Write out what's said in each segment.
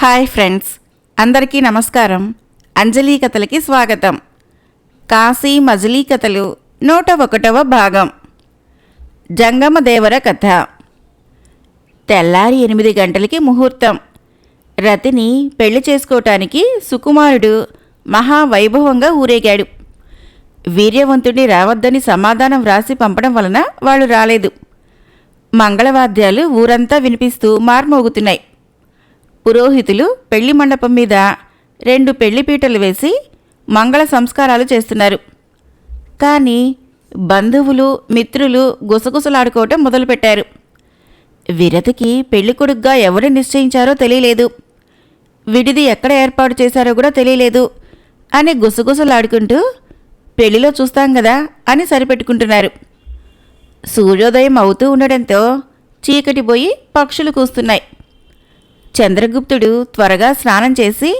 Hi friends, అందరికీ నమస్కారం. అంజలి కథలకి స్వాగతం. కాశీ మజిలీ కథలు 101వ భాగం. జంగమదేవర కథ. తెల్లారి 8 గంటలకి ముహూర్తం. రతిని పెళ్లి చేసుకోవటానికి సుకుమారుడు మహావైభవంగా ఊరేగాడు. వీర్యవంతుడిని రావద్దని సమాధానం వ్రాసి పంపడం వలన వాళ్ళు రాలేదు. మంగళవాద్యాలు ఊరంతా వినిపిస్తూ మార్మోగుతున్నాయి. పురోహితులు పెళ్లి మండపం మీద 2 పెళ్లిపీటలు వేసి మంగళ సంస్కారాలు చేస్తున్నారు. కానీ బంధువులు మిత్రులు గుసగుసలాడుకోవటం మొదలుపెట్టారు. విరతికి పెళ్లికొడుగ్గా ఎవరు నిశ్చయించారో తెలియలేదు, విడిది ఎక్కడ ఏర్పాటు చేశారో కూడా తెలియలేదు అని గుసగుసలాడుకుంటూ పెళ్లిలో చూస్తాం కదా అని సరిపెట్టుకుంటున్నారు. సూర్యోదయం అవుతూ ఉండడంతో చీకటి పోయి పక్షులు కూస్తున్నాయి. చంద్రగుప్తుడు త్వరగా స్నానం చేసి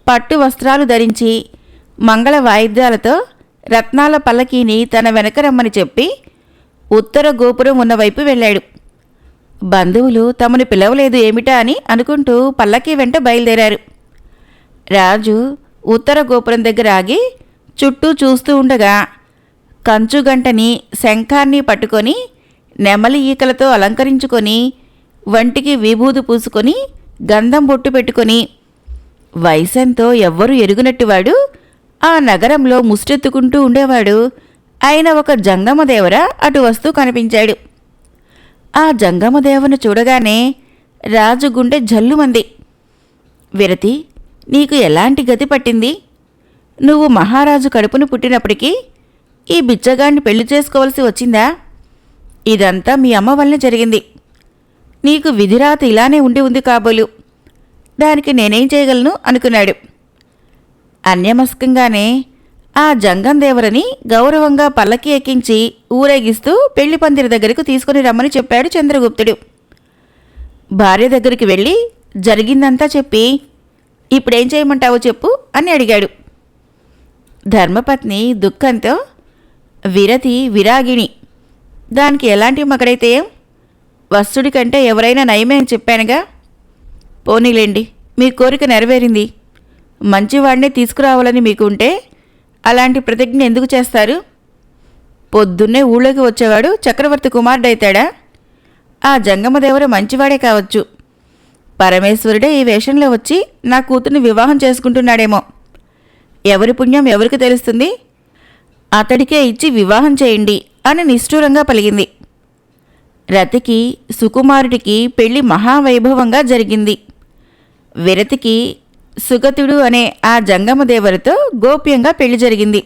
పట్టు వస్త్రాలు ధరించి మంగళ వాయిద్యాలతో రత్నాల పల్లకీని తన వెనక రమ్మని చెప్పి ఉత్తర గోపురం ఉన్నవైపు వెళ్ళాడు. బంధువులు తమను పిలవలేదు ఏమిటా అని అనుకుంటూ పల్లకీ వెంట బయలుదేరారు. రాజు ఉత్తర గోపురం దగ్గర ఆగి చుట్టూ చూస్తూ ఉండగా కంచుగంటని శంఖాన్ని పట్టుకొని నెమలి ఈకలతో అలంకరించుకొని వంటికి విభూది పూసుకొని గంధం బొట్టు పెట్టుకొని వయసెంతో ఎవ్వరూ ఎరుగునట్టువాడు ఆ నగరంలో ముష్టెత్తుకుంటూ ఉండేవాడు ఆయన ఒక జంగమదేవర అటు వస్తూ కనిపించాడు. ఆ జంగమదేవను చూడగానే రాజు గుండె జల్లుమంది. విరతి, నీకు ఎలాంటి గతి పట్టింది? నువ్వు మహారాజు కడుపును పుట్టినప్పటికీ ఈ బిచ్చగాడిని పెళ్లి చేసుకోవలసి వచ్చిందా? ఇదంతా మీ అమ్మ వల్లనే జరిగింది. నీకు విధిరాత ఇలానే ఉండి ఉంది కాబోలు. దానికి నేనేం చేయగలను అనుకున్నాడు. అన్యమస్కంగానే ఆ జంగందేవరని గౌరవంగా పల్లకి ఎక్కించి ఊరేగిస్తూ పెళ్లి పందిరి దగ్గరకు తీసుకుని రమ్మని చెప్పాడు చంద్రగుప్తుడు. భార్య దగ్గరికి వెళ్ళి జరిగిందంతా చెప్పి ఇప్పుడేం చేయమంటావో చెప్పు అని అడిగాడు. ధర్మపత్ని దుఃఖంతో, విరతి విరాగిణి, దానికి ఎలాంటి మగడైతే ఏం? వస్తుడి కంటే ఎవరైనా నయమే అని చెప్పానుగా. పోనీలేండి, మీ కోరిక నెరవేరింది. మంచివాడినే తీసుకురావాలని మీకుంటే అలాంటి ప్రతిజ్ఞ ఎందుకు చేస్తారు? పొద్దున్నే ఊళ్ళోకి వచ్చేవాడు చక్రవర్తి కుమారుడైతాడా? ఆ జంగమదేవరు మంచివాడే కావచ్చు. పరమేశ్వరుడే ఈ వేషంలో వచ్చి నా కూతుర్ని వివాహం చేసుకుంటున్నాడేమో. ఎవరి పుణ్యం ఎవరికి తెలుస్తుంది? అతడికే ఇచ్చి వివాహం చేయండి అని నిష్ఠూరంగా పలిగింది. రతికి సుకుమారుడికి పెళ్లి మహావైభవంగా జరిగింది. విరతికి సుగతుడు అనే ఆ జంగమదేవరితో గోప్యంగా పెళ్లి జరిగింది.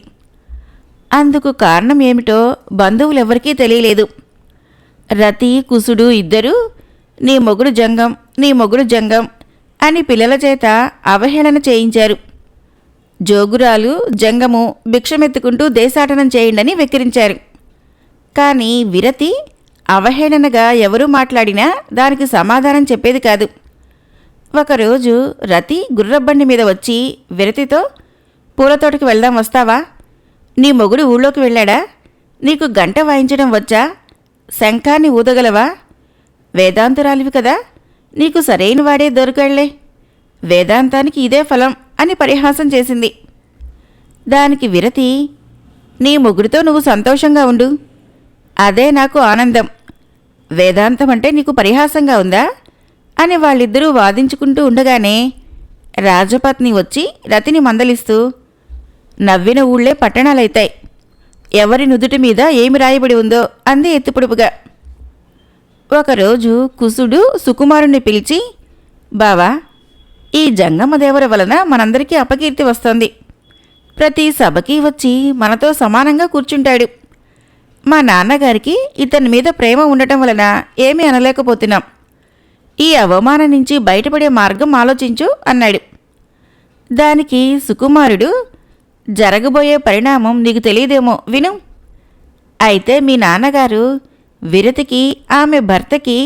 అందుకు కారణం ఏమిటో బంధువులెవ్వరికీ తెలియలేదు. రతి కుసుడు ఇద్దరూ నీ మొగుడు జంగం, నీ మొగుడు జంగం అని పిల్లల చేత అవహేళన చేయించారు. జోగురాలు జంగము భిక్షమెత్తుకుంటూ దేశాటనం చేయండని వెక్కిరించారు. కానీ విరతి అవహేళనగా ఎవరూ మాట్లాడినా దానికి సమాధానం చెప్పేది కాదు. ఒకరోజు రతి గుర్రబండి మీద వచ్చి విరతితో, పూలతోటకి వెళ్దాం వస్తావా? నీ మొగుడు ఊళ్ళోకి వెళ్ళాడా? నీకు గంట వాయించడం వచ్చా? శంఖాన్ని ఊదగలవా? వేదాంతురాలివి కదా, నీకు సరైన వాడే దొరకళ్లే. వేదాంతానికి ఇదే ఫలం అని పరిహాసం చేసింది. దానికి విరతి, నీ మొగుడితో నువ్వు సంతోషంగా ఉండు, అదే నాకు ఆనందం. వేదాంతం అంటే నీకు పరిహాసంగా ఉందా అని వాళ్ళిద్దరూ వాదించుకుంటూ ఉండగానే రాజపత్ని వచ్చి రతిని మందలిస్తూ, నవ్విన ఊళ్ళే పట్టణాలైతాయి, ఎవరి నుదుటి మీద ఏమి రాయబడి ఉందో అంది ఎత్తుపొడుపుగా. ఒకరోజు కుసుడు సుకుమారుణ్ణి పిలిచి, బావా, ఈ జంగమదేవర వలన మనందరికీ అపకీర్తి వస్తోంది. ప్రతి సభకి వచ్చి మనతో సమానంగా కూర్చుంటాడు. మా నాన్నగారికి ఇతని మీద ప్రేమ ఉండటం వలన ఏమీ అనలేకపోతున్నాం. ఈ అవమానం నుంచి బయటపడే మార్గం ఆలోచించు అన్నాడు. దానికి సుకుమారుడు, జరగబోయే పరిణామం నీకు తెలియదేమో, విను. అయితే మీ నాన్నగారు విరతికి ఆమె భర్తకి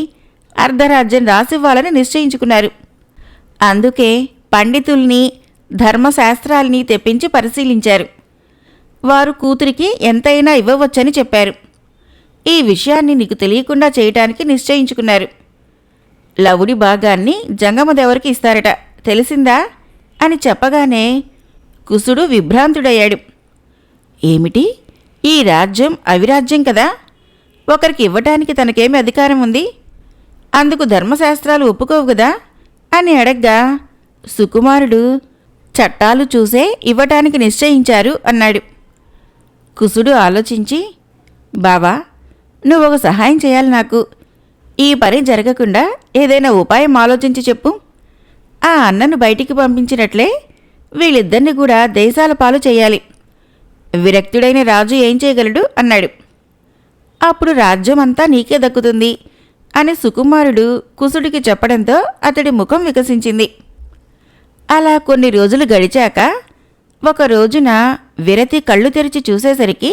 అర్ధరాజ్యం రాసివ్వాలని నిశ్చయించుకున్నారు. అందుకే పండితుల్ని ధర్మశాస్త్రాల్ని తెప్పించి పరిశీలించారు. వారు కూతురికి ఎంతైనా ఇవ్వవచ్చని చెప్పారు. ఈ విషయాన్ని నీకు తెలియకుండా చేయటానికి నిశ్చయించుకున్నారు. లవుడి భాగాన్ని జంగమదేవరికి ఇస్తారట, తెలిసిందా అని చెప్పగానే కుసుడు విభ్రాంతుడయ్యాడు. ఏమిటి, ఈ రాజ్యం అవిరాజ్యం కదా, ఒకరికి ఇవ్వటానికి తనకేమి అధికారం ఉంది, అందుకు ధర్మశాస్త్రాలు ఒప్పుకోవు కదా అని అడగ్గా సుకుమారుడు చట్టాలు చూసే ఇవ్వటానికి నిశ్చయించారు అన్నాడు. కుసుడు ఆలోచించి, బావా, నువ్వు ఒక సహాయం చేయాలి నాకు. ఈ పని జరగకుండా ఏదైనా ఉపాయం ఆలోచించి చెప్పు. ఆ అన్నను బయటికి పంపించినట్లే వీళ్ళిద్దరిని కూడా దేశాల పాలు చేయాలి. విరక్తుడైన రాజు ఏం చేయగలడు అన్నాడు. అప్పుడు రాజ్యం అంతా నీకే దక్కుతుంది అని సుకుమారుడు కుసుడికి చెప్పడంతో అతడి ముఖం వికసించింది. అలా కొన్ని రోజులు గడిచాక ఒక రోజున విరతి కళ్ళు తెరిచి చూసేసరికి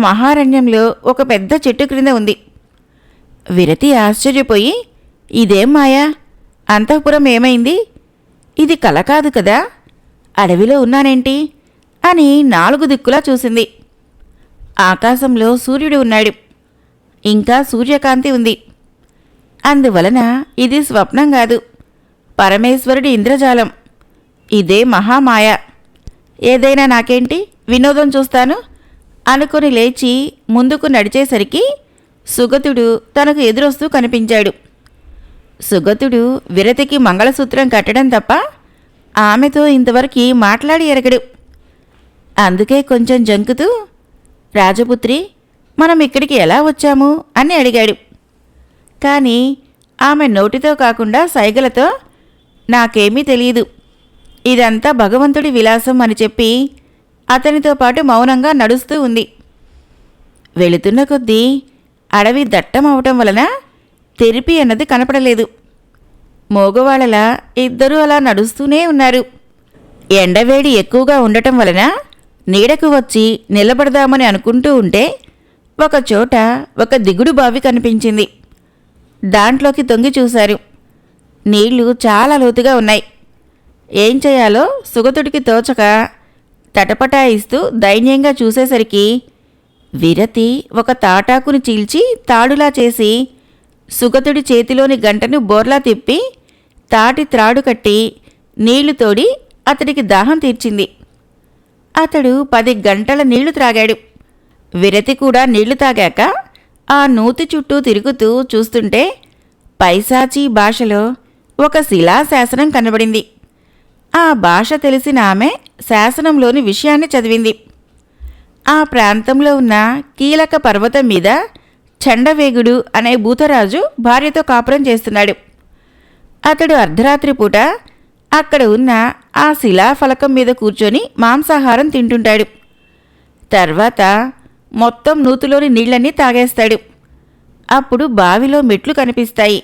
మహారణ్యంలో ఒక పెద్ద చెట్టు క్రింద ఉంది. విరతి ఆశ్చర్యపోయి, ఇదేం మాయా, అంతఃపురం ఏమైంది, ఇది కల కాదు కదా, అడవిలో ఉన్నానేంటి అని 4 దిక్కులా చూసింది. ఆకాశంలో సూర్యుడు ఉన్నాడు, ఇంకా సూర్యకాంతి ఉంది. అందువలన ఇది స్వప్నం కాదు, పరమేశ్వరుడి ఇంద్రజాలం. ఇదే మహామాయ. ఏదైనా నాకేంటి, వినోదం చూస్తాను అనుకుని లేచి ముందుకు నడిచేసరికి సుగతుడు తనకు ఎదురొస్తూ కనిపించాడు. సుగతుడు విరతికి మంగళసూత్రం కట్టడం తప్ప ఆమెతో ఇంతవరకు మాట్లాడి ఎరగడు. అందుకే కొంచెం జంకుతూ, రాజపుత్రి, మనం ఇక్కడికి ఎలా వచ్చాము అని అడిగాడు. కానీ ఆమె నోటితో కాకుండా సైగలతో, నాకేమీ తెలియదు, ఇదంతా భగవంతుడి విలాసం అని చెప్పి అతనితో పాటు మౌనంగా నడుస్తూ ఉంది. వెళుతున్న కొద్దీ అడవి దట్టం అవటం వలన తెరిపి అన్నది కనపడలేదు. మోగవాళ్ళలా ఇద్దరూ అలా నడుస్తూనే ఉన్నారు. ఎండవేడి ఎక్కువగా ఉండటం వలన నీడకు వచ్చి నిలబడదామని అనుకుంటూ ఉంటే ఒకచోట ఒక దిగుడు బావి కనిపించింది. దాంట్లోకి తొంగి చూశారు. నీళ్లు చాలా లోతుగా ఉన్నాయి. ఏం చేయాలో సుగతుడికి తోచక తటపటాయిస్తూ దైన్యంగా చూసేసరికి విరతి ఒక తాటాకుని చీల్చి తాడులా చేసి సుగతుడి చేతిలోని గంటను బోర్లా తిప్పి తాటి త్రాడు కట్టి నీళ్లు తోడి అతడికి దాహం తీర్చింది. అతడు 10 గంటల నీళ్లు త్రాగాడు. విరతి కూడా నీళ్లు తాగాక ఆ నూతి చుట్టూ తిరుగుతూ చూస్తుంటే పైశాచీ భాషలో ఒక శిలాశాసనం కనబడింది. ఆ భాష తెలిసిన ఆమె శాసనంలోని విషయాన్ని చదివింది. ఆ ప్రాంతంలో ఉన్న కీలక పర్వతం మీద చండవేగుడు అనే భూతరాజు భార్యతో కాపురం చేస్తున్నాడు. అతడు అర్ధరాత్రి పూట అక్కడ ఉన్న ఆ శిలాఫలకం మీద కూర్చొని మాంసాహారం తింటుంటాడు. తర్వాత మొత్తం నూతిలోని నీళ్లన్నీ తాగేస్తాడు. అప్పుడు బావిలో మెట్లు కనిపిస్తాయి.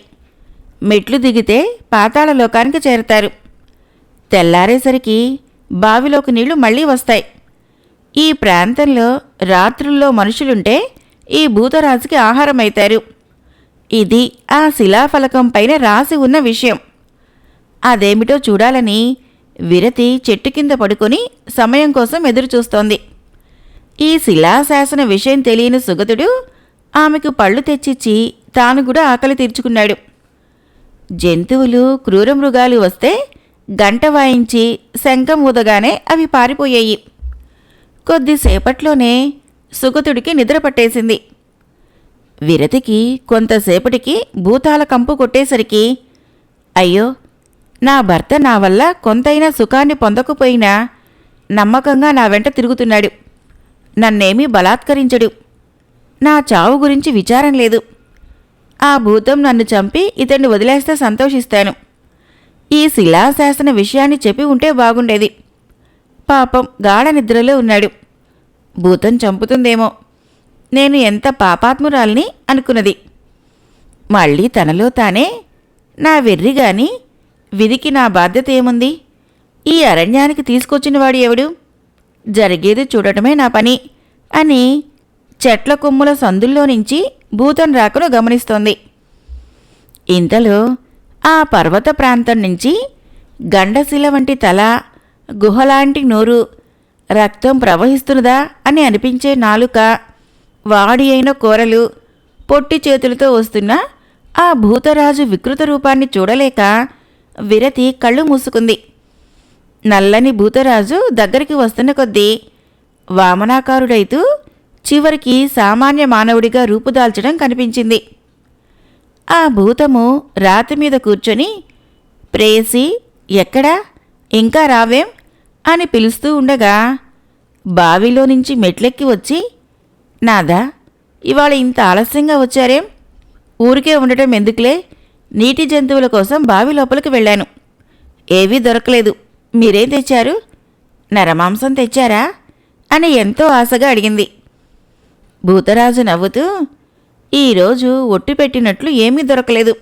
మెట్లు దిగితే పాతాళ లోకానికి చేరతారు. తెల్లారేసరికి బావిలోకి నీళ్లు మళ్లీ వస్తాయి. ఈ ప్రాంతంలో రాత్రుల్లో మనుషులుంటే ఈ భూతరాజుకి ఆహారమైతారు. ఇది ఆ శిలాఫలకం పైన రాసి ఉన్న విషయం. అదేమిటో చూడాలని విరతి చెట్టు కింద పడుకొని సమయం కోసం ఎదురుచూస్తోంది. ఈ శిలాశాసన విషయం తెలియని సుగతుడు ఆమెకు పళ్ళు తెచ్చిచ్చి తాను కూడా ఆకలి తీర్చుకున్నాడు. జంతువులు, క్రూరమృగాలు వస్తే గంట వాయించి శంఖం ఊదగానే అవి పారిపోయాయి. కొద్దిసేపట్లోనే సుగతుడికి నిద్ర పట్టేసింది. విరతికి కొంతసేపటికి భూతాల కంపు కొట్టేసరికి, అయ్యో, నా భర్త నా వల్ల కొంతైనా సుఖాన్ని పొందకపోయినా నమ్మకంగా నా వెంట తిరుగుతున్నాడు, నన్నేమీ బలాత్కరించడు, నా చావు గురించి విచారం లేదు, ఆ భూతం నన్ను చంపి ఇతన్ని వదిలేస్తే సంతోషిస్తాను, ఈ శిలాశాసన విషయాన్ని చెప్పి ఉంటే బాగుండేది, పాపం గాఢ నిద్రలో ఉన్నాడు, భూతం చంపుతుందేమో, నేను ఎంత పాపాత్మురాల్ని అనుకున్నది. మళ్ళీ తనలో తానే, నా వెర్రిగాని విధికి నా బాధ్యత ఏముంది, ఈ అరణ్యానికి తీసుకొచ్చినవాడు ఎవడు, జరిగేది చూడటమే నా పని అని చెట్ల కొమ్ముల సందుల్లో నుంచి భూతం రాకను గమనిస్తోంది. ఇంతలో ఆ పర్వత ప్రాంతం నుంచి గండశిల వంటి తల, గుహలాంటి నోరు, రక్తం ప్రవహిస్తున్నదా అని అనిపించే నాలుక, వాడి అయిన కూరలు, పొట్టి చేతులతో వస్తున్న ఆ భూతరాజు వికృత రూపాన్ని చూడలేక విరతి కళ్ళు మూసుకుంది. నల్లని భూతరాజు దగ్గరికి వస్తున్న కొద్దీ వామనాకారుడైతూ చివరికి సామాన్య మానవుడిగా రూపుదాల్చడం కనిపించింది. ఆ భూతము రాతి మీద కూర్చొని, ప్రేయసి ఎక్కడా, ఇంకా రావేం అని పిలుస్తూ ఉండగా బావిలో నుంచి మెట్లెక్కి వచ్చి, నాదా ఇవాళ ఇంత ఆలస్యంగా వచ్చారేం? ఊరికే ఉండటం ఎందుకులే, నీటి జంతువుల కోసం బావి లోపలికి వెళ్ళాను. ఏవీ దొరకలేదు. మీరేం తెచ్చారు? నరమాంసం తెచ్చారా అని ఎంతో ఆశగా అడిగింది. భూతరాజు నవ్వుతూ, ఈరోజు ఒట్టు పెట్టినట్లు ఏమీ దొరకలేదు.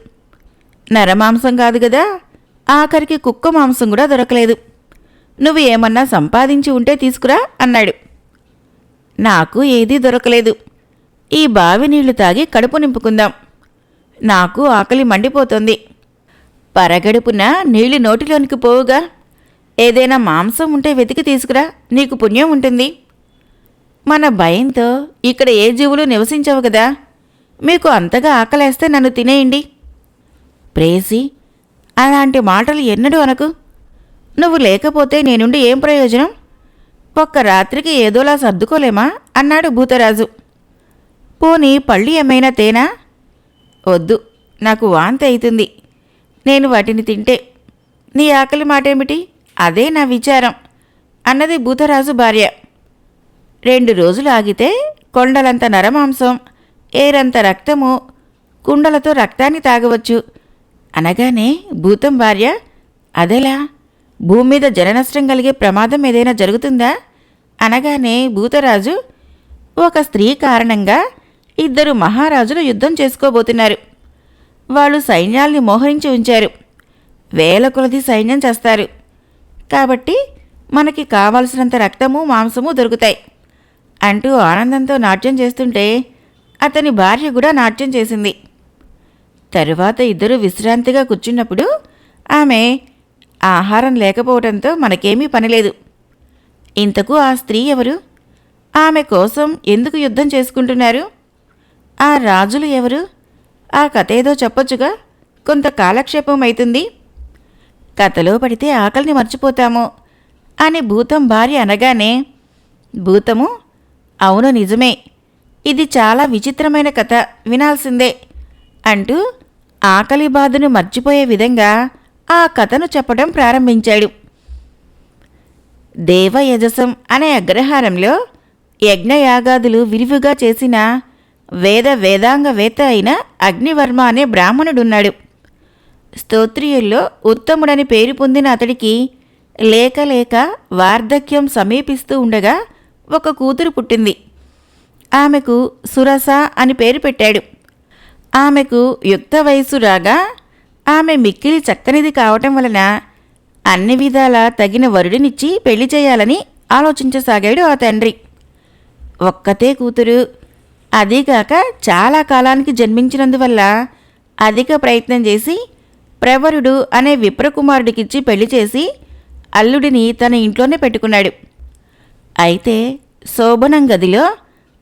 నరమాంసం కాదు గదా, ఆఖరికి కుక్క మాంసం కూడా దొరకలేదు. నువ్వు ఏమన్నా సంపాదించి ఉంటే తీసుకురా అన్నాడు. నాకు ఏదీ దొరకలేదు. ఈ బావి నీళ్లు తాగి కడుపు నింపుకుందాం. నాకు ఆకలి మండిపోతుంది. పరగడుపున నీళ్లు నోటిలోనికి పోవుగా. ఏదైనా మాంసం ఉంటే వెతికి తీసుకురా, నీకు పుణ్యం ఉంటుంది. మన భయంతో ఇక్కడ ఏ జీవులు నివసించవు కదా. మీకు అంతగా ఆకలేస్తే నన్ను తినేయండి. ప్రేసి, అలాంటి మాటలు ఎన్నడూ అనకు. నువ్వు లేకపోతే నేనుండి ఏం ప్రయోజనం? ఒక్క రాత్రికి ఏదోలా సర్దుకోలేమా అన్నాడు భూతరాజు. పోనీ పళ్ళు ఏమైనా తేనా? వద్దు, నాకు వాంతి అవుతుంది. నేను వాటిని తింటే. నీ ఆకలి మాటేమిటి? అదే నా విచారం అన్నది భూతరాజు భార్య. 2 రోజులు ఆగితే కొండలంత నరమాంసం, ఏరంత రక్తము, కుండలతో రక్తాన్ని తాగవచ్చు అనగానే భూతం భార్య, అదెలా? భూమి మీద జననష్టం కలిగే ప్రమాదం ఏదైనా జరుగుతుందా అనగానే భూతరాజు, ఒక స్త్రీ కారణంగా 2 మహారాజులు యుద్ధం చేసుకోబోతున్నారు. వాళ్ళు సైన్యాల్ని మోహరించి ఉంచారు. వేల కొలది సైన్యం చేస్తారు. కాబట్టి మనకి కావలసినంత రక్తము, మాంసము దొరుకుతాయి అంటూ ఆనందంతో నాట్యం చేస్తుంటే అతని భార్య కూడా నాట్యం చేసింది. తరువాత 2 విశ్రాంతిగా కూర్చున్నప్పుడు ఆమె, ఆహారం లేకపోవడంతో మనకేమీ పనిలేదు. ఇంతకు ఆ స్త్రీ ఎవరు? ఆమె కోసం ఎందుకు యుద్ధం చేసుకుంటున్నారు? ఆ రాజులు ఎవరు? ఆ కథ ఏదో చెప్పొచ్చుగా, కొంత కాలక్షేపం అవుతుంది. కథలో పడితే ఆకలిని మర్చిపోతాము అని భూతం భార్య అనగానే భూతము, అవును నిజమే, ఇది చాలా విచిత్రమైన కథ, వినాల్సిందే అంటూ ఆకలి బాధను మర్చిపోయే విధంగా ఆ కథను చెప్పడం ప్రారంభించాడు. దేవయజసం అనే అగ్రహారంలో యజ్ఞయాగాదులు విరివిగా చేసిన వేదాంగవేత్త అయిన అగ్నివర్మ అనే బ్రాహ్మణుడున్నాడు. స్తోత్రియుల్లో ఉత్తముడని పేరు పొందిన అతడికి లేక లేక వార్ధక్యం సమీపిస్తూ ఉండగా ఒక కూతురు పుట్టింది. ఆమెకు సురస అని పేరు పెట్టాడు. ఆమెకు యుక్త వయస్సు రాగా ఆమె మిక్కిలి చక్కనిది కావటం వలన అన్ని విధాలా తగిన వరుడినిచ్చి పెళ్లి చేయాలని ఆలోచించసాగాడు ఆ తండ్రి. ఒక్కతే కూతురు, అదీగాక చాలా కాలానికి జన్మించినందువల్ల అధిక ప్రయత్నం చేసి ప్రవరుడు అనే విప్రకుమారుడికిచ్చి పెళ్లి చేసి అల్లుడిని తన ఇంట్లోనే పెట్టుకున్నాడు. అయితే శోభనం గదిలో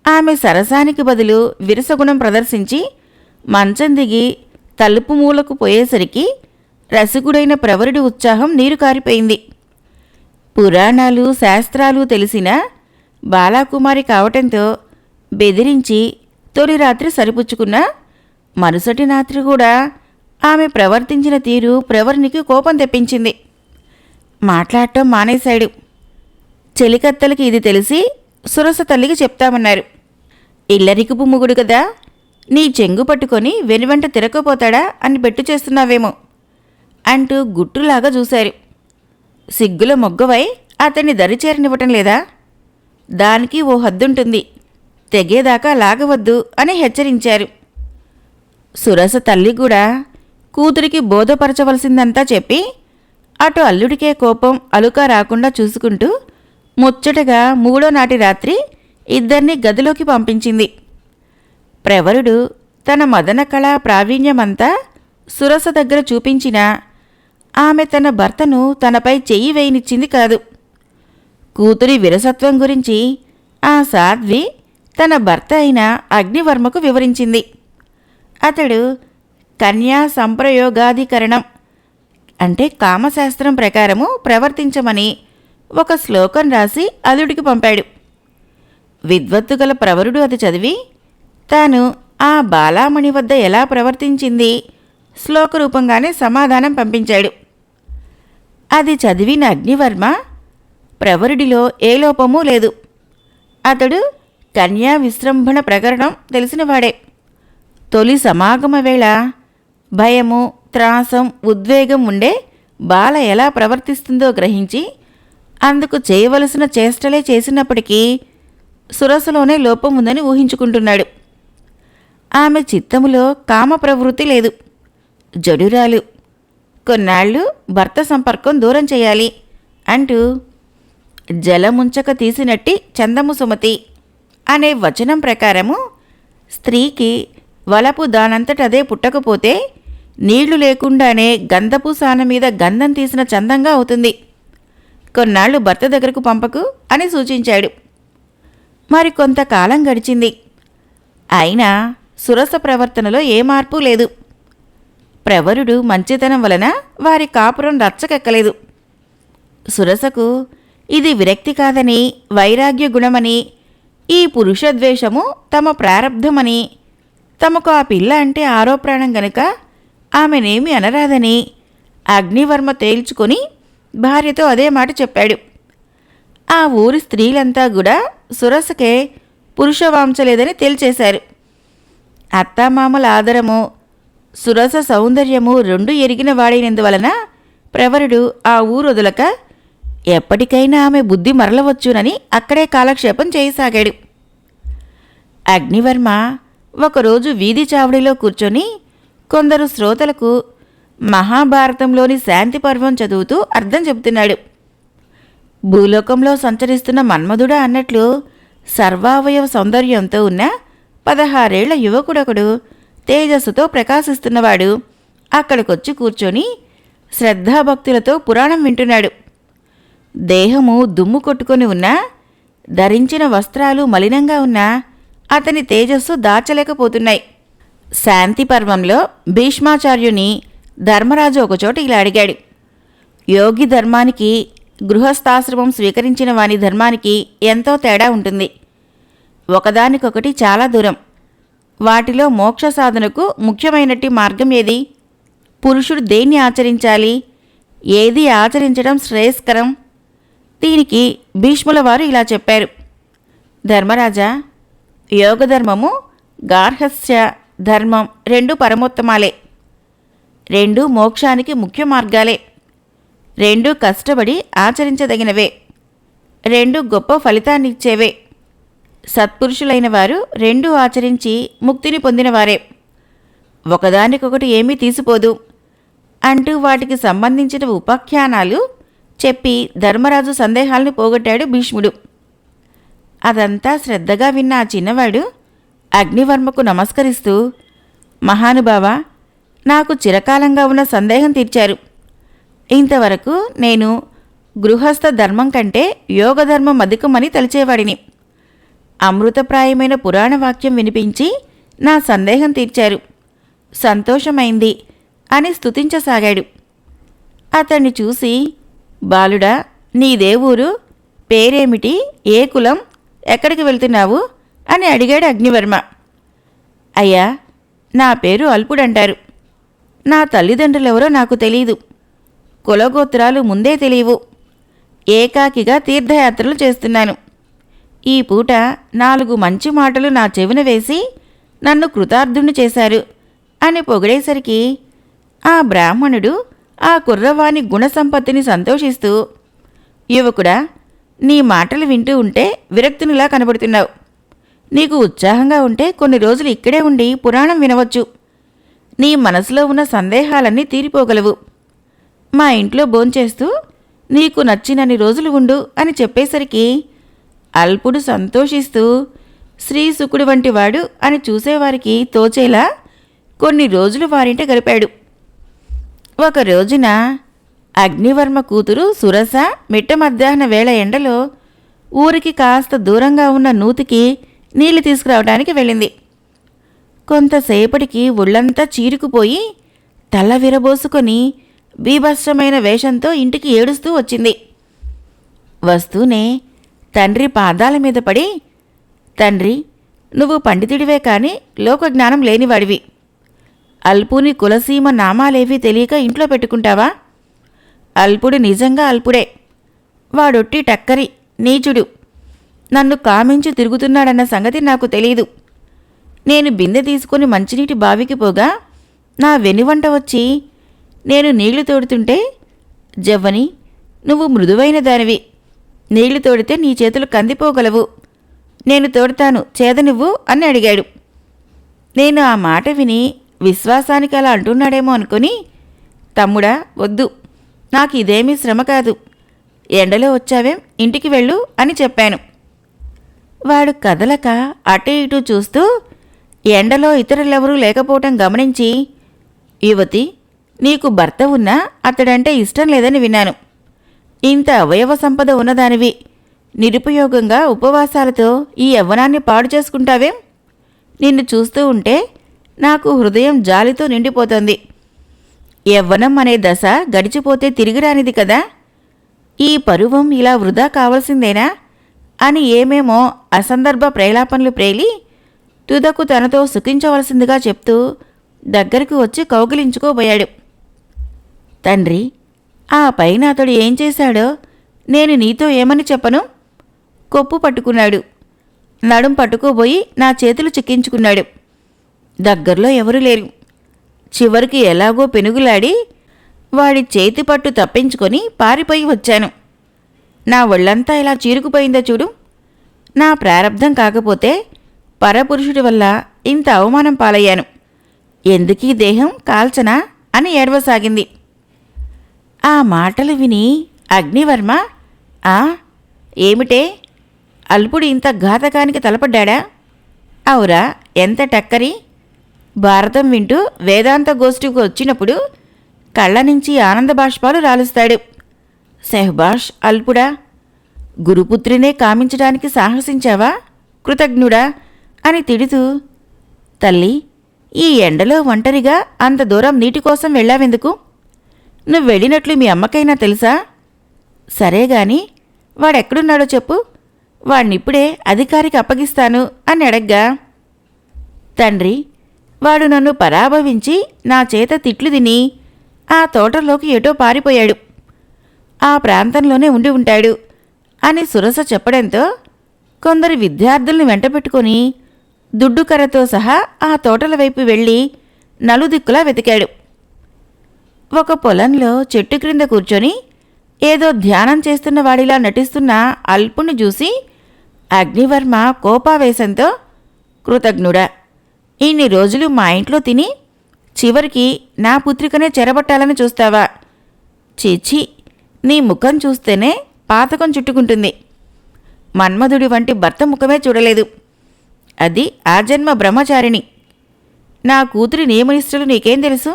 ఆమె సరసానికి బదులు విరసగుణం ప్రదర్శించి మంచం దిగి తలుపు మూలకు పోయేసరికి రసికుడైన ప్రవరుడి ఉత్సాహం నీరు కారిపోయింది. పురాణాలు శాస్త్రాలు తెలిసిన బాలాకుమారి కావటంతో బెదిరించి తొలి రాత్రి సరిపుచ్చుకున్న మరుసటి రాత్రి కూడా ఆమె ప్రవర్తించిన తీరు ప్రవరునికి కోపం తెప్పించింది. మాట్లాడటం మానేశాడు. చెలికత్తలకి ఇది తెలిసి సురస తల్లికి చెప్తామన్నారు. ఇల్లరికుపు ముగుడు కదా, నీ చెంగు పట్టుకొని వెనువెంట తిరగపోతాడా అని బెట్టు చేస్తున్నావేమో అంటూ గుట్టులాగా చూశారు. సిగ్గుల మొగ్గవై అతన్ని దరిచేరనివ్వటం లేదా? దానికి ఓ హద్దుంటుంది, తెగేదాకా లాగవద్దు అని హెచ్చరించారు. సురస తల్లి కూడా కూతురికి బోధపరచవలసిందంతా చెప్పి అటు అల్లుడికే కోపం అలుక రాకుండా చూసుకుంటూ ముచ్చటగా 3వ నాటి రాత్రి 2 గదిలోకి పంపించింది. ప్రవరుడు తన మదన కళా ప్రావీణ్యమంతా సురస దగ్గర చూపించినా ఆమె తన భర్తను తనపై చెయ్యి వేయనిచ్చింది కాదు. కూతురి విరసత్వం గురించి ఆ సాధ్వి తన భర్త అయిన అగ్నివర్మకు వివరించింది. అతడు కన్యా సంప్రయోగాధికరణం అంటే కామశాస్త్రం ప్రకారము ప్రవర్తించమని ఒక శ్లోకం రాసి అల్లుడికి పంపాడు. విద్వత్తు గల ప్రవరుడు అది చదివి తాను ఆ బాలామణి వద్ద ఎలా ప్రవర్తించింది శ్లోకరూపంగానే సమాధానం పంపించాడు. అది చదివిన అగ్నివర్మ ప్రవరుడిలో ఏ లోపమూ లేదు. అతడు కన్యా విశ్రంభణ ప్రకరణం తెలిసినవాడే. తొలి సమాగమ వేళ భయము, త్రాసం, ఉద్వేగం ఉండే బాల ఎలా ప్రవర్తిస్తుందో గ్రహించి అందుకు చేయవలసిన చేష్టలే చేసినప్పటికీ సురసలోనే లోపం ఉందని ఊహించుకుంటున్నాడు. ఆమె చిత్తములో కామ ప్రవృత్తి లేదు, జడురాలు. కొన్నాళ్ళు భర్త సంపర్కం దూరం చేయాలి అంటూ జలముంచక తీసినట్టి చందము సుమతి అనే వచనం ప్రకారము స్త్రీకి వలపు దానంతటదే పుట్టకపోతే నీళ్లు లేకుండానే గంధపు సాన మీద గంధం తీసిన చందంగా అవుతుంది. కొన్నాళ్ళు భర్త దగ్గరకు పంపకు అని సూచించాడు. మరి కొంతకాలం గడిచింది. అయినా సురస ప్రవర్తనలో ఏ మార్పు లేదు. ప్రవరుడు మంచితనం వలన వారి కాపురం రచ్చకెక్కలేదు. సురసకు ఇది విరక్తి కాదని, వైరాగ్య గుణమని, ఈ పురుషద్వేషము తమ ప్రారబ్ధమని, తమకు ఆ పిల్ల అంటే ఆరోప్రాణం గనుక ఆమెనేమి అనరాదని అగ్నివర్మ తేల్చుకొని భార్యతో అదే మాట చెప్పాడు. ఆ ఊరి స్త్రీలంతా కూడా సురసకే పురుషవాంచలేదని తేల్చేశారు. అత్తామామల ఆదరము, సురస సౌందర్యము రెండు ఎరిగిన వాడైనందువలన ప్రవరుడు ఆ ఊరొదలక ఎప్పటికైనా ఆమె బుద్ధి మరలవచ్చునని అక్కడే కాలక్షేపం చేయసాగాడు. అగ్నివర్మ ఒకరోజు వీధి చావడిలో కూర్చొని కొందరు శ్రోతలకు మహాభారతంలోని శాంతి పర్వం చదువుతూ అర్థం చెబుతున్నాడు. భూలోకంలో సంచరిస్తున్న మన్మధుడా అన్నట్లు సర్వావయవ సౌందర్యంతో ఉన్న 16 ఏళ్ల యువకుడొకడు తేజస్సుతో ప్రకాశిస్తున్నవాడు అక్కడికొచ్చి కూర్చొని శ్రద్ధాభక్తులతో పురాణం వింటున్నాడు. దేహము దుమ్ము కొట్టుకొని ఉన్నా, ధరించిన వస్త్రాలు మలినంగా ఉన్నా అతని తేజస్సు దాచలేకపోతున్నాయి. శాంతి పర్వంలో భీష్మాచార్యుని ధర్మరాజు ఒకచోట ఇలా అడిగాడు. యోగి ధర్మానికి గృహస్థాశ్రమం స్వీకరించిన వాని ధర్మానికి ఎంతో తేడా ఉంటుంది. ఒకదానికొకటి చాలా దూరం. వాటిలో మోక్ష సాధనకు ముఖ్యమైనట్టి మార్గం ఏది? పురుషుడు దేన్ని ఆచరించాలి? ఏది ఆచరించడం శ్రేయస్కరం? దీనికి భీష్ముల వారు ఇలా చెప్పారు. ధర్మరాజా, యోగధర్మము, గార్హస్థ్య ధర్మం రెండు పరమోత్తమాలే. రెండు మోక్షానికి ముఖ్య మార్గాలే. రెండు కష్టపడి ఆచరించదగినవే. రెండు గొప్ప ఫలితాన్నిచ్చేవే. సత్పురుషులైన వారు రెండూ ఆచరించి ముక్తిని పొందినవారే. ఒకదానికొకటి ఏమీ తీసిపోదు అంటూ వాటికి సంబంధించిన ఉపాఖ్యానాలు చెప్పి ధర్మరాజు సందేహాలను పోగొట్టాడు భీష్ముడు. అదంతా శ్రద్ధగా విన్న ఆ చిన్నవాడు అగ్నివర్మకు నమస్కరిస్తూ, మహానుభావ, నాకు చిరకాలంగా ఉన్న సందేహం తీర్చారు. ఇంతవరకు నేను గృహస్థ ధర్మం కంటే యోగధర్మం అధికమని తలిచేవాడిని. అమృతప్రాయమైన పురాణవాక్యం వినిపించి నా సందేహం తీర్చారు. సంతోషమైంది అని స్తుతించసాగాడు. అతన్ని చూసి, బాలుడా, నీదే ఊరు? పేరేమిటి? ఏ కులం? ఎక్కడికి వెళ్తున్నావు అని అడిగాడు అగ్నివర్మ. అయ్యా, నా పేరు అల్పుడంటారు. నా తల్లిదండ్రులెవరో నాకు తెలీదు. కులగోత్రాలు ముందే తెలియవు. ఏకాకిగా తీర్థయాత్రలు చేస్తున్నాను. ఈ పూట 4 మంచి మాటలు నా చెవిన వేసి నన్ను కృతార్థుణ్ణి చేశారు అని పొగిడేసరికి ఆ బ్రాహ్మణుడు ఆ కుర్రవాని గుణసంపత్తిని సంతోషిస్తూ, యువకుడా, నీ మాటలు వింటూ ఉంటే విరక్తునిలా కనబడుతున్నావు. నీకు ఉత్సాహంగా ఉంటే కొన్ని రోజులు ఇక్కడే ఉండి పురాణం వినవచ్చు. నీ మనసులో ఉన్న సందేహాలన్నీ తీరిపోగలవు. మా ఇంట్లో భోంచేస్తూ నీకు నచ్చినన్ని రోజులు ఉండు అని చెప్పేసరికి అల్పుడు సంతోషిస్తూ, శ్రీశుకుడు వంటి వాడు అని చూసేవారికి తోచేలా కొన్ని రోజులు వారింట గడిపాడు. ఒక రోజున అగ్నివర్మ కూతురు సురస మిట్ట మధ్యాహ్న వేళ ఎండలో ఊరికి కాస్త దూరంగా ఉన్న నూతికి నీళ్లు తీసుకురావడానికి వెళ్ళింది. కొంతసేపటికి ఒళ్ళంతా చీరుకుపోయి తల విరబోసుకొని బీభత్సమైన వేషంతో ఇంటికి ఏడుస్తూ వచ్చింది. వస్తూనే తండ్రి పాదాల మీద పడి, తండ్రి, నువ్వు పండితుడివే కాని లోకజ్ఞానం లేనివాడివి. అల్పుని కులసీమ నామాలేవీ తెలియక ఇంట్లో పెట్టుకుంటావా? అల్పుడు నిజంగా అల్పుడే. వాడొట్టి టక్కరి, నీచుడు. నన్ను కామించి తిరుగుతున్నాడన్న సంగతి నాకు తెలీదు. నేను బిందె తీసుకుని మంచినీటి బావికి పోగా నా వెనువంట వచ్చి నేను నీళ్లు తోడుతుంటే, జవ్వని, నువ్వు మృదువైన దానివి, నీళ్లు తోడితే నీ చేతులు కందిపోగలవు, నేను తోడుతాను, చేదనివ్వు అని అడిగాడు. నేను ఆ మాట విని విశ్వాసానికి అలా అంటున్నాడేమో అనుకుని, తమ్ముడా, వద్దు, నాకు ఇదేమీ శ్రమ కాదు, ఎండలో వచ్చావేం, ఇంటికి వెళ్ళు అని చెప్పాను. వాడు కదలక అటు ఇటు చూస్తూ ఎండలో ఇతరులెవరూ లేకపోవటం గమనించి, యువతి, నీకు భర్త ఉన్నా అతడంటే ఇష్టం లేదని విన్నాను. ఇంత అవయవ సంపద ఉన్నదానివి నిరుపయోగంగా ఉపవాసాలతో ఈ యవ్వనాన్ని పాడు చేసుకుంటావేం? నిన్ను చూస్తూ ఉంటే నాకు హృదయం జాలితో నిండిపోతోంది. యవ్వనం అనే దశ గడిచిపోతే తిరిగి రానిది కదా. ఈ పరువం ఇలా వృధా కావాల్సిందేనా అని ఏమేమో అసందర్భ ప్రేలాపనలు ప్రేలి తుదకు తనతో సుఖించవలసిందిగా చెప్తూ దగ్గరకు వచ్చి కౌగిలించుకోబోయాడు. తండ్రి, ఆ పైన అతడు ఏం చేశాడో నేను నీతో ఏమని చెప్పను? కొప్పు పట్టుకున్నాడు, నడుం పట్టుకోబోయి నా చేతులు చిక్కించుకున్నాడు. దగ్గరలో ఎవరూ లేరు. చివరికి ఎలాగో పెనుగులాడి వాడి చేతి పట్టు తప్పించుకొని పారిపోయి వచ్చాను. నా ఒళ్ళంతా ఇలా చీరుకుపోయిందో చూడు. నా ప్రారబ్ధం కాకపోతే పరపురుషుడి వల్ల ఇంత అవమానం పాలయ్యాను. ఎందుకీ దేహం కాల్చనా అని ఏడవసాగింది. ఆ మాటలు విని అగ్నివర్మ, ఆ ఏమిటే, అల్పుడు ఇంత ఘాతకానికి తలపడ్డా? అవురా, ఎంత టక్కరి. భారతం వింటూ వేదాంత గోష్ఠికి వచ్చినప్పుడు కళ్ళ నుంచి ఆనంద బాష్పాలు రాలుస్తాడు. సెహ్బాష్ అల్పుడా, గురుపుత్రినే కామించడానికి సాహసించావా, కృతజ్ఞుడా అని తిడుతూ, తల్లి, ఈ ఎండలో ఒంటరిగా అంత దూరం నీటి కోసం వెళ్ళావెందుకు? నువ్వు వెళ్ళినట్లు మీ అమ్మకైనా తెలుసా? సరేగాని వాడెక్కడున్నాడో చెప్పు, వాడినిప్పుడే అధికారికి అప్పగిస్తాను అని అడగ్గా, తండ్రి, వాడు నన్ను పరాభవించి నా చేత తిట్లు తిని ఆ తోటలోకి ఎటో పారిపోయాడు, ఆ ప్రాంతంలోనే ఉండి ఉంటాడు అని సురస చెప్పడంతో కొందరు విద్యార్థుల్ని వెంటబెట్టుకొని దుడ్డుకర్రతో సహా ఆ తోటల వైపు వెళ్ళి నలుదిక్కులా వెతికాడు. ఒక పొలంలో చెట్టు క్రింద కూర్చొని ఏదో ధ్యానం చేస్తున్న వాడిలా నటిస్తున్న అల్పుని చూసి అగ్నివర్మ కోపావేశంతో, కృతజ్ఞుడా, ఇన్ని రోజులు మా ఇంట్లో తిని చివరికి నా పుత్రికనే చెరబట్టాలని చూస్తావా? చీచి, నీ ముఖం చూస్తేనే పాతకం చుట్టుకుంటుంది. మన్మధుడి వంటి భర్త ముఖమే చూడలేదు. అది ఆజన్మ బ్రహ్మచారిణి. నా కూతురి నియమనిష్టలు నీకేం తెలుసు?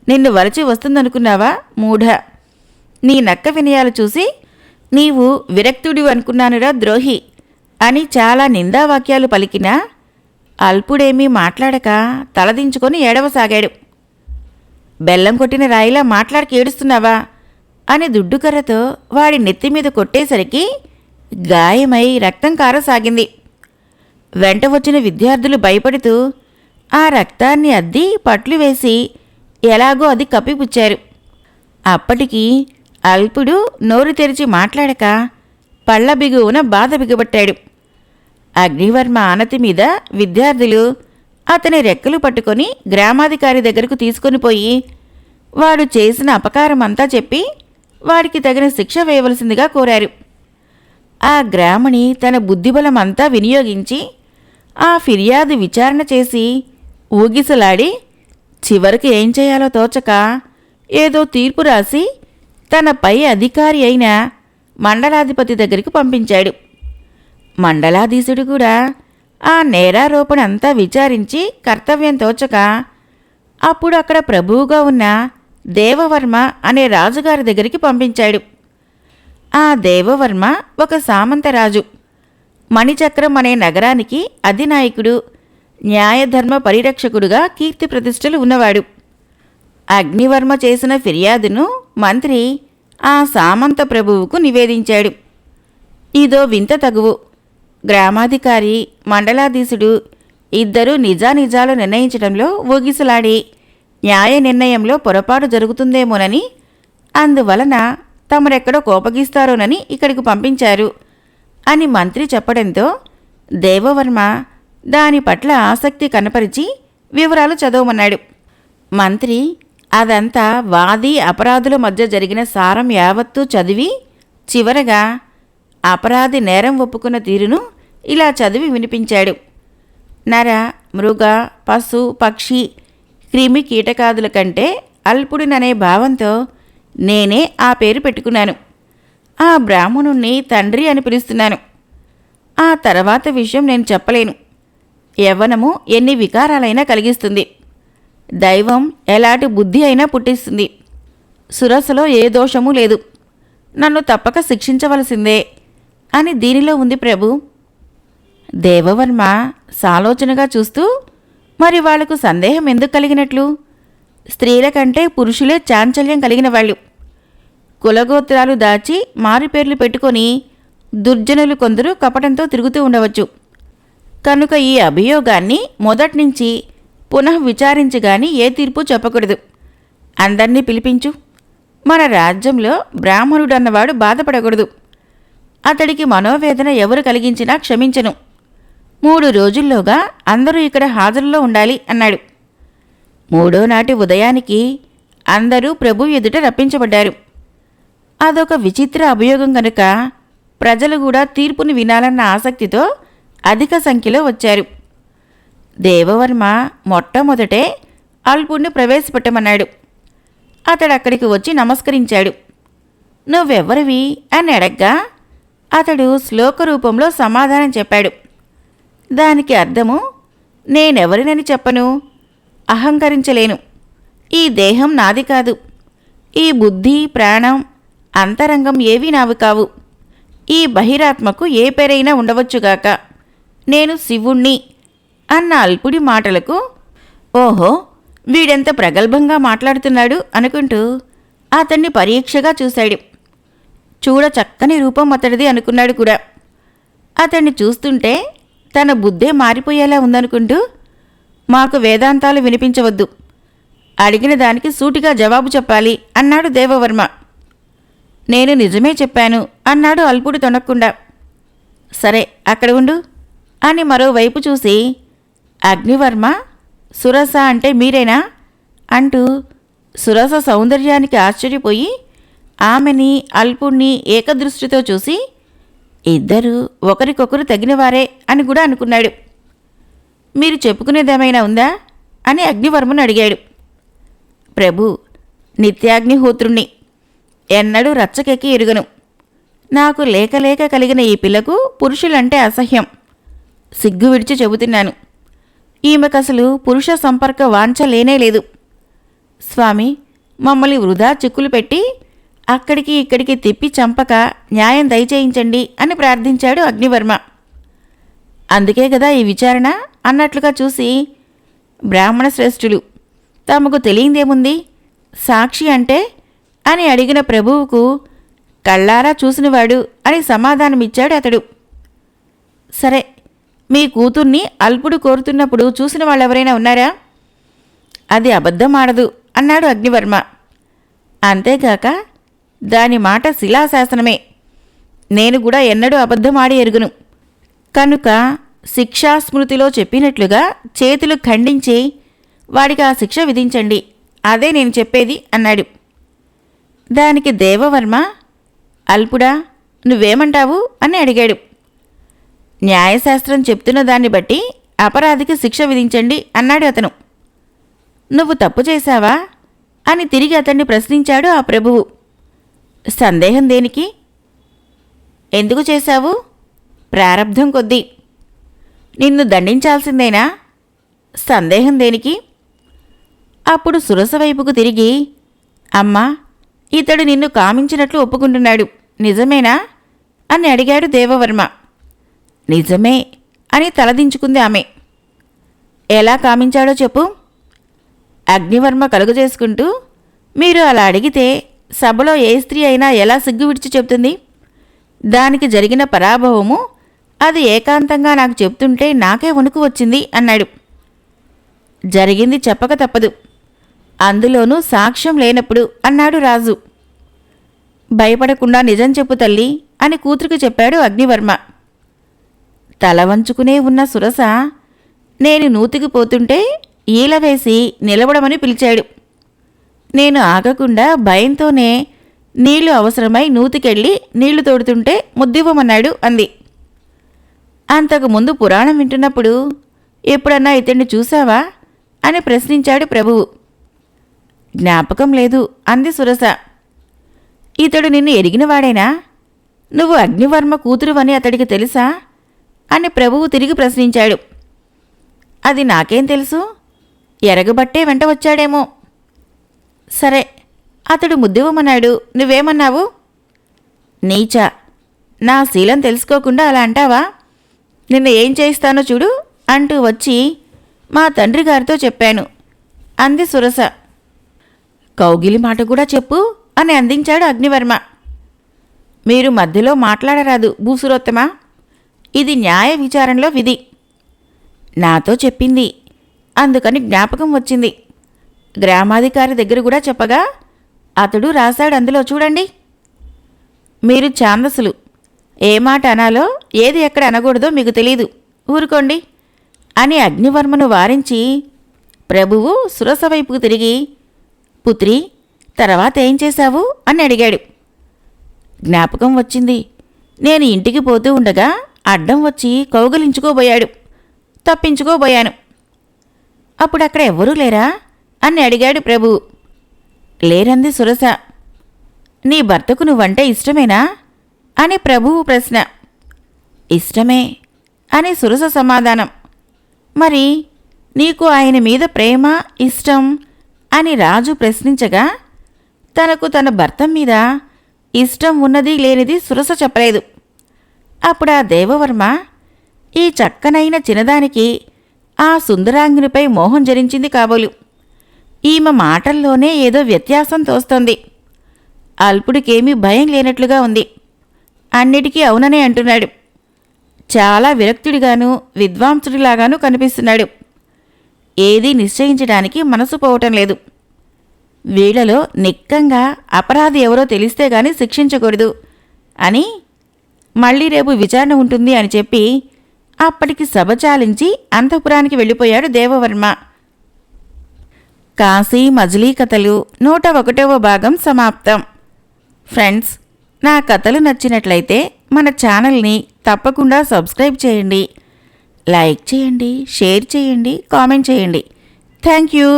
నిన్ను వరచి వస్తుందనుకున్నావా మూఢ? నీ నక్క వినయాలు చూసి నీవు విరక్తుడివి అనుకున్నానురా ద్రోహి అని చాలా నిందావాక్యాలు పలికినా అల్పుడేమీ మాట్లాడక తలదించుకొని ఏడవసాగాడు. బెల్లం కొట్టిన రాయిలా మాట్లాడికి ఏడుస్తున్నావా అని దుడ్డుకర్రతో వాడి నెత్తిమీద కొట్టేసరికి గాయమై రక్తం కారసాగింది. వెంట వచ్చిన విద్యార్థులు భయపడుతూ ఆ రక్తాన్ని అద్ది పట్లు వేసి ఎలాగో అది కప్పిపుచ్చారు. అప్పటికి అల్పుడు నోరు తెరిచి మాట్లాడక పళ్ల బిగువున బాధ బిగబట్టాడు. అగ్నివర్మ ఆనతి మీద విద్యార్థులు అతని రెక్కలు పట్టుకొని గ్రామాధికారి దగ్గరకు తీసుకొని పోయి వాడు చేసిన అపకారమంతా చెప్పి వాడికి తగిన శిక్ష వేయవలసిందిగా కోరారు. ఆ గ్రామణి తన బుద్ధిబలమంతా వినియోగించి ఆ ఫిర్యాదు విచారణ చేసి ఊగిసలాడి చివరికి ఏం చేయాలో తోచక ఏదో తీర్పు రాసి తన పై అధికారి అయిన మండలాధిపతి దగ్గరికి పంపించాడు. మండలాధీశుడు కూడా ఆ నేరారోపణ అంతా విచారించి కర్తవ్యం తోచక అప్పుడు అక్కడ ప్రభువుగా ఉన్న దేవవర్మ అనే రాజుగారి దగ్గరికి పంపించాడు. ఆ దేవవర్మ ఒక సామంతరాజు. మణిచక్రం అనే నగరానికి అధినాయకుడు, న్యాయధర్మ పరిరక్షకుడుగా కీర్తి ప్రతిష్టలు ఉన్నవాడు. అగ్నివర్మ చేసిన ఫిర్యాదును మంత్రి ఆ సామంత ప్రభువుకు నివేదించాడు. ఇదో వింత తగువు. గ్రామాధికారి, మండలాధీశుడు ఇద్దరూ నిజానిజాలు నిర్ణయించడంలో ఊగిసలాడి న్యాయ నిర్ణయంలో పొరపాటు జరుగుతుందేమోనని, అందువలన తమరెక్కడో కోపగిస్తారోనని ఇక్కడికి పంపించారు అని మంత్రి చెప్పడంతో దేవవర్మ దాని పట్ల ఆసక్తి కనపరిచి వివరాలు చదవమన్నాడు. మంత్రి అదంతా వాది అపరాధుల మధ్య జరిగిన సారం యావత్తూ చదివి చివరగా అపరాధి నేరం ఒప్పుకున్న తీరును ఇలా చదివి వినిపించాడు. నర, మృగ, పశు, పక్షి, క్రిమి కీటకాదుల కంటే అల్పుడిననే భావంతో నేనే ఆ పేరు పెట్టుకున్నాను. ఆ బ్రాహ్మణుణ్ణి తండ్రి అని పిలుస్తున్నాను. ఆ తర్వాత విషయం నేను చెప్పలేను. యవ్వనము ఎన్ని వికారాలైనా కలిగిస్తుంది. దైవం ఎలాంటి బుద్ధి అయినా పుట్టిస్తుంది. సురసలో ఏ దోషమూ లేదు. నన్ను తప్పక శిక్షించవలసిందే అని దీనిలో ఉంది ప్రభు. దేవవర్మ సాలోచనగా చూస్తూ, మరి వాళ్లకు సందేహం ఎందుకు కలిగినట్లు? స్త్రీల కంటే పురుషులే చాంచల్యం కలిగిన వాళ్ళు. కులగోత్రాలు దాచి మారుపేర్లు పెట్టుకొని దుర్జనులు కొందరు కపటంతో తిరుగుతూ ఉండవచ్చు. కనుక ఈ అభియోగాన్ని మొదట్నుంచి పునః విచారించగాని ఏ తీర్పు చెప్పకూడదు. అందర్నీ పిలిపించు. మన రాజ్యంలో బ్రాహ్మణుడన్నవాడు బాధపడకూడదు. అతడికి మనోవేదన ఎవరు కలిగించినా క్షమించను. 3 రోజుల్లోగా అందరూ ఇక్కడ హాజరులో ఉండాలి అన్నాడు. 3వ నాటి ఉదయానికి అందరూ ప్రభు ఎదుట రప్పించబడ్డారు. అదొక విచిత్ర అభియోగం కనుక ప్రజలు కూడా తీర్పుని వినాలన్న ఆసక్తితో అధిక సంఖ్యలో వచ్చారు. దేవవర్మ మొట్టమొదటే అల్పుణ్ణి ప్రవేశపెట్టమన్నాడు. అతడక్కడికి వచ్చి నమస్కరించాడు. నువ్వెవ్వరివి అని అడగ్గా అతడు శ్లోక రూపంలో సమాధానం చెప్పాడు. దానికి అర్థము, నేనెవరినని చెప్పను, అహంకరించలేను. ఈ దేహం నాది కాదు. ఈ బుద్ధి, ప్రాణం, అంతరంగం ఏవీ నావి కావు. ఈ బహిరాత్మకు ఏ పేరైనా ఉండవచ్చుగాక. నేను శివుణ్ణి అన్న అల్పుడి మాటలకు ఓహో, వీడెంత ప్రగల్భంగా మాట్లాడుతున్నాడు అనుకుంటూ అతన్ని పరీక్షగా చూశాడు. చూడ చక్కని రూపం అతడిది అనుకున్నాడు కూడా. అతన్ని చూస్తుంటే తన బుద్ధే మారిపోయేలా ఉందనుకుంటూ, మాకు వేదాంతాలు వినిపించవద్దు, అడిగిన దానికి సూటిగా జవాబు చెప్పాలి అన్నాడు దేవవర్మ. నేను నిజమే చెప్పాను అన్నాడు అల్పుడు తొణక్కుండా. సరే అక్కడ ఉండు అని మరోవైపు చూసి, అగ్నివర్మ, సురస అంటే మీరేనా అంటూ సురస సౌందర్యానికి ఆశ్చర్యపోయి ఆమెని అల్పుణ్ణి ఏకదృష్టితో చూసి ఇద్దరూ ఒకరికొకరు తగినవారే అని కూడా అనుకున్నాడు. మీరు చెప్పుకునేదేమైనా ఉందా అని అగ్నివర్మను అడిగాడు. ప్రభు, నిత్యాగ్నిహోత్రుణ్ణి, ఎన్నడూ రచ్చకెక్కి ఎరుగను. నాకు లేక లేక కలిగిన ఈ పిల్లకు పురుషులంటే అసహ్యం. సిగ్గు విడిచి చెబుతున్నాను. ఈమెకసలు పురుష సంపర్క వాంఛ లేనేలేదు. స్వామి, మమ్మల్ని వృధా చిక్కులు పెట్టి అక్కడికి ఇక్కడికి తిప్పి చంపక న్యాయం దయచేయించండి అని ప్రార్థించాడు అగ్నివర్మ. అందుకే కదా ఈ విచారణ అన్నట్లుగా చూసి, బ్రాహ్మణ శ్రేష్ఠులు, తమకు తెలియందేముంది, సాక్షి అంటే అని అడిగిన ప్రభువుకు కళ్ళారా చూసినవాడు అని సమాధానమిచ్చాడు అతడు. సరే, మీ కూతుర్ని అల్పుడు కోరుతున్నప్పుడు చూసిన వాళ్ళెవరైనా ఉన్నారా? అది అబద్ధం ఆడదు అన్నాడు అగ్నివర్మ. అంతేగాక దాని మాట శిలాశాసనమే. నేను కూడా ఎన్నడూ అబద్ధం ఆడి ఎరుగును. కనుక శిక్షాస్మృతిలో చెప్పినట్లుగా చేతులు ఖండించి వాడికి ఆ శిక్ష విధించండి, అదే నేను చెప్పేది అన్నాడు. దానికి దేవవర్మ, అల్పుడా, నువ్వేమంటావు అని అడిగాడు. న్యాయశాస్త్రం చెప్తున్న దాన్ని బట్టి అపరాధికి శిక్ష విధించండి అన్నాడు అతను. నువ్వు తప్పు చేశావా అని తిరిగి అతన్ని ప్రశ్నించాడు ఆ ప్రభువు. సందేహం దేనికి? ఎందుకు చేశావు? ప్రారబ్ధం కొద్దీ. నిన్ను దండించాల్సిందేనా? సందేహం దేనికి? అప్పుడు సురస వైపుకు తిరిగి, అమ్మా, ఇతడు నిన్ను కామించినట్లు ఒప్పుకుంటున్నాడు, నిజమేనా అని అడిగాడు దేవవర్మ. నిజమే అని తలదించుకుంది ఆమె. ఎలా కామించాడో చెప్పు. అగ్నివర్మ కలుగజేసుకుంటూ, మీరు అలా అడిగితే సభలో ఏ స్త్రీ అయినా ఎలా సిగ్గు విడిచి చెప్తుంది? దానికి జరిగిన పరాభవము అది ఏకాంతంగా నాకు చెప్తుంటే నాకే వణుకు వచ్చింది అన్నాడు. జరిగింది చెప్పక తప్పదు, అందులోనూ సాక్ష్యం లేనప్పుడు అన్నాడు రాజు. భయపడకుండా నిజం చెప్పు తల్లి అని కూతురికి చెప్పాడు అగ్నివర్మ. తల వంచుకునే ఉన్న సురస నేను నూతికి పోతుంటే ఈల వేసి నిలబడమని పిలిచాడు. నేను ఆగకుండా భయంతోనే నీళ్లు అవసరమై నూతికెళ్ళి నీళ్లు తోడుతుంటే ముద్దివ్వమన్నాడు అంది. అంతకుముందు పురాణం వింటున్నప్పుడు ఎప్పుడన్నా ఇతన్ని చూశావా అని ప్రశ్నించాడు ప్రభువు. జ్ఞాపకం లేదు అంది సురస. ఇతడు నిన్ను ఎరిగినవాడేనా? నువ్వు అగ్నివర్మ కూతురువని అతడికి తెలుసా అని ప్రభువు తిరిగి ప్రశ్నించాడు. అది నాకేం తెలుసు, ఎరగబట్టే వెంట వచ్చాడేమో. సరే, అతడు ముద్దివ్వమన్నాడు, నువ్వేమన్నావు? నీచా, నా శీలం తెలుసుకోకుండా అలా అంటావా? నిన్న ఏం చేయిస్తానో చూడు అంటూ వచ్చి మా తండ్రి గారితో చెప్పాను అంది సురస. కౌగిలి మాట కూడా చెప్పు అని అందించాడు అగ్నివర్మ. మీరు మధ్యలో మాట్లాడరాదు భూసురోత్తమా, ఇది న్యాయ విచారణలో విధి. నాతో చెప్పింది, అందుకని జ్ఞాపకం వచ్చింది. గ్రామాధికారి దగ్గర కూడా చెప్పగా అతడు రాశాడు అందులో చూడండి. మీరు ఛాందసులు, ఏ మాట అనాలో ఏది ఎక్కడ అనకూడదో మీకు తెలీదు, ఊరుకోండి అని అగ్నివర్మను వారించి ప్రభువు సురస వైపుకు తిరిగి, పుత్రి తర్వాత ఏం చేశావు అని అడిగాడు. జ్ఞాపకం వచ్చింది, నేను ఇంటికి పోతూ ఉండగా అడ్డం వచ్చి కౌగలించుకోబోయాడు, తప్పించుకోబోయాను. అప్పుడు అక్కడ ఎవ్వరూ లేరా అని అడిగాడు ప్రభువు. లేరంది సురస. నీ భర్తకు నువ్వంటే ఇష్టమేనా అని ప్రభువు ప్రశ్న. ఇష్టమే అని సురస సమాధానం. మరి నీకు ఆయన మీద ప్రేమ ఇష్టం అని రాజు ప్రశ్నించగా తనకు తన భర్త మీద ఇష్టం ఉన్నది లేనిది సురస చెప్పలేదు. అప్పుడా దేవవర్మ, ఈ చక్కనైన చిన్నదానికి ఆ సుందరాంగినిపై మోహం జరించింది కాబోలు. ఈమె మాటల్లోనే ఏదో వ్యత్యాసం తోస్తోంది. అల్పుడికేమీ భయం లేనట్లుగా ఉంది. అన్నిటికీ అవుననే అంటున్నాడు. చాలా విరక్తుడిగాను విద్వాంసుడిలాగాను కనిపిస్తున్నాడు. ఏదీ నిశ్చయించడానికి మనసు పోవటం లేదు. వీళ్లలో నిక్కంగా అపరాధి ఎవరో తెలిస్తే గాని శిక్షించకూడదు అని మళ్లీ రేపు విచారణ ఉంటుంది అని చెప్పి అప్పటికి సభ చాలించి అంతఃపురానికి వెళ్ళిపోయాడు దేవవర్మ. కాశీ మజిలీ కథలు 101వ భాగం సమాప్తం. ఫ్రెండ్స్, నా కథలు నచ్చినట్లయితే మన ఛానల్ని తప్పకుండా సబ్స్క్రైబ్ చేయండి, లైక్ చేయండి, షేర్ చేయండి, కామెంట్ చేయండి. Thank you.